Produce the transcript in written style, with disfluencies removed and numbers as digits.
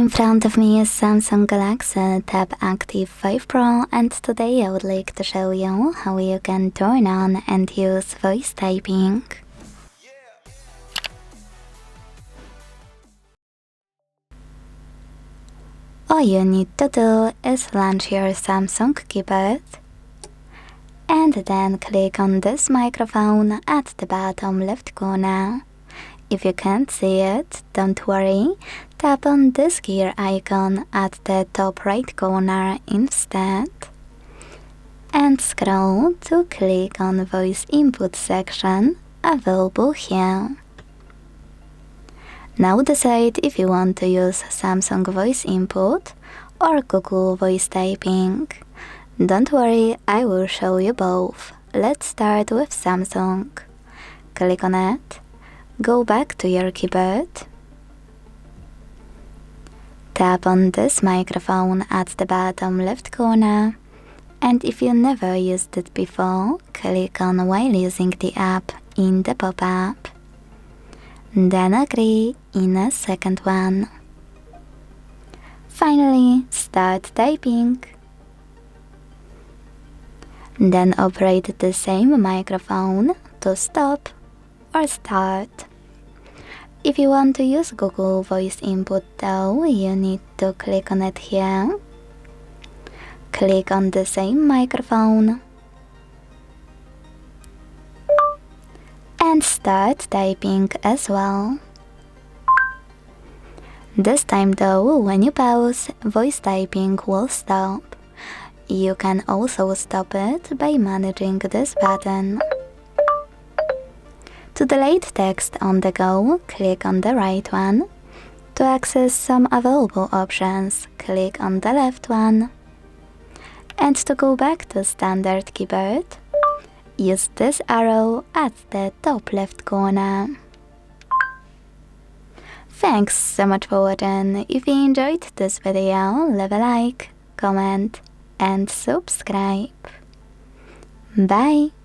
In front of me is Samsung Galaxy Tab Active5 Pro, and today I would like to show you how you can turn on and use voice typing. All you need to do is launch your Samsung keyboard and then click on this microphone at the bottom left corner. If you can't see it, don't worry, tap on this gear icon at the top right corner instead. And scroll to click on voice input section available here. Now decide if you want to use Samsung voice input or Google voice typing. Don't worry, I will show you both. Let's start with Samsung. Click on it. Go back to your keyboard. Tap on this microphone at the bottom left corner. And if you never used it before, click on while using the app in the pop-up. Then agree in a second one. Finally, start typing. Then operate the same microphone to stop or start. If you want to use Google voice input though, you need to click on it here. Click on the same microphone and start typing as well. This time though, when you pause, voice typing will stop. You can also stop it by managing this button. To delete text on the go, click on the right one. To access some available options, click on the left one. And to go back to standard keyboard, use this arrow at the top left corner. Thanks so much for watching. If you enjoyed this video, leave a like, comment and subscribe. Bye!